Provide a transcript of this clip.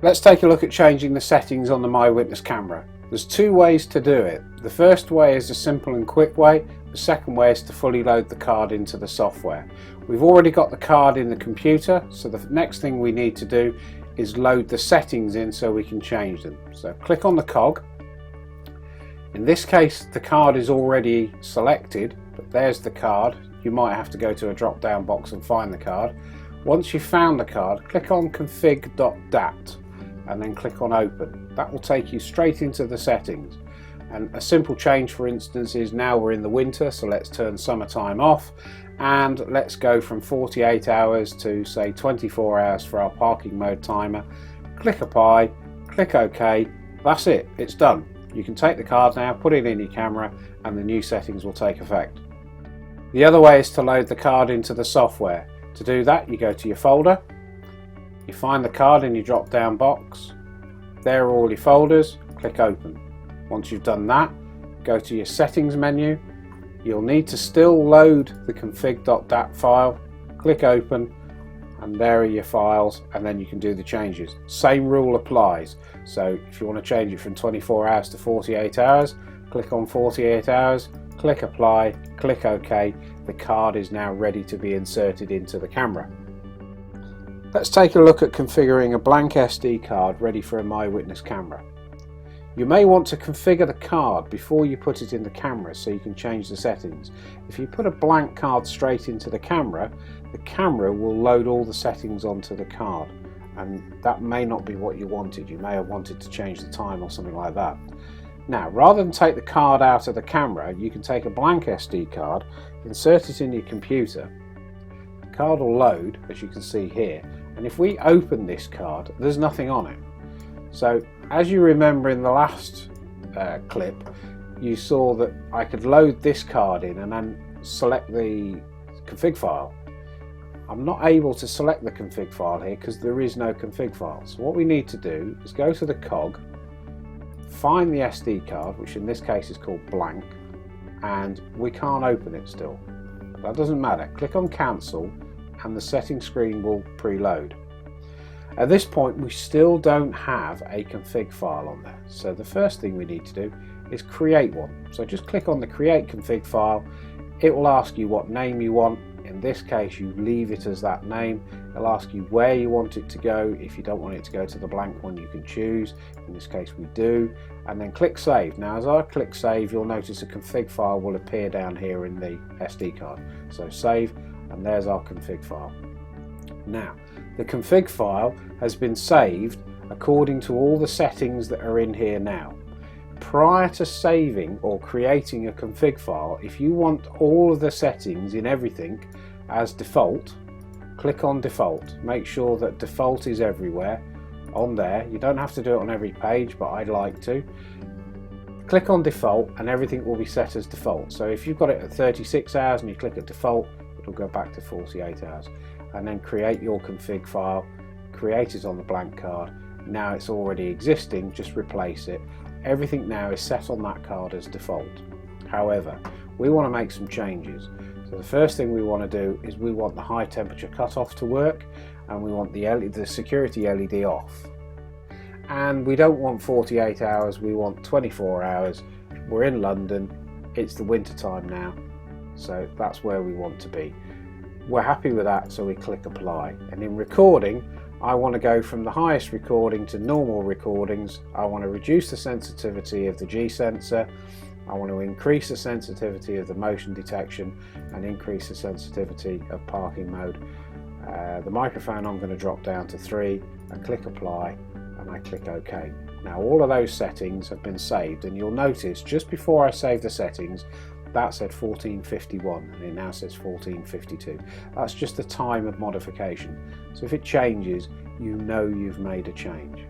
Let's take a look at changing the settings on the MyWitness camera. There's two ways to do it. The first way is a simple and quick way. The second way is to fully load the card into the software. We've already got the card in the computer, so the next thing we need to do is load the settings in so we can change them. So click on the cog. In this case the card is already selected, but there's the card. You might have to go to a drop down box and find the card. Once you've found the card, click on config.dat and then click on open. That will take you straight into the settings. And a simple change, for instance, is now we're in the winter, so let's turn summertime off and let's go from 48 hours to say 24 hours for our parking mode timer. Click apply, click OK. That's it, it's done. You can take the card now, put it in your camera, and the new settings will take effect. The other way is to load the card into the software. To do that, you go to your folder, you find the card in your drop down box. There are all your folders, click open. Once you've done that, go to your settings menu. You'll need to still load the config.dat file, click open, and there are your files, and then you can do the changes. Same rule applies. So if you want to change it from 24 hours to 48 hours, click on 48 hours, click apply, click OK. The card is now ready to be inserted into the camera. Let's take a look at configuring a blank SD card ready for a MyWitness camera. You may want to configure the card before you put it in the camera so you can change the settings. If you put a blank card straight into the camera will load all the settings onto the card, and that may not be what you wanted. You may have wanted to change the time or something like that. Now, rather than take the card out of the camera, you can take a blank SD card, insert it in your computer. The card will load, as you can see here, and if we open this card, there's nothing on it. So as you remember in the last clip, you saw that I could load this card in and then select the config file. I'm not able to select the config file here because there is no config file. So what we need to do is go to the cog, find the SD card, which in this case is called blank, and we can't open it still. That doesn't matter. Click on cancel and the setting screen will preload. At this point we still don't have a config file on there, so the first thing we need to do is create one. So just click on the create config file. It will ask you what name you want. In this case you leave it as that name. It'll ask you where you want it to go. If you don't want it to go to the blank one, you can choose. In this case we do, and then click save. Now as I click save, you'll notice a config file will appear down here in the SD card. So save, and there's our config file. Now the config file has been saved according to all the settings that are in here now. Prior to saving or creating a config file, if you want all of the settings in everything as default, click on default. Make sure that default is everywhere on there. You don't have to do it on every page, but I'd like to. Click on default and everything will be set as default. So if you've got it at 36 hours and you click at default, it'll go back to 48 hours. And then create your config file, create it on the blank card. Now it's already existing, just replace it. Everything now is set on that card as default. However, we want to make some changes. So the first thing we want to do is we want the high temperature cutoff to work, and we want the security LED off. And we don't want 48 hours, we want 24 hours. We're in London, it's the winter time now, so that's where we want to be. We're happy with that, so we click apply. And in recording, I want to go from the highest recording to normal recordings. I want to reduce the sensitivity of the G sensor. I want to increase the sensitivity of the motion detection and increase the sensitivity of parking mode. The microphone I'm going to drop down to 3. I click apply and I click OK. Now all of those settings have been saved, and you'll notice just before I save the settings that said 1451 and it now says 1452. That's just the time of modification. So if it changes, you know you've made a change.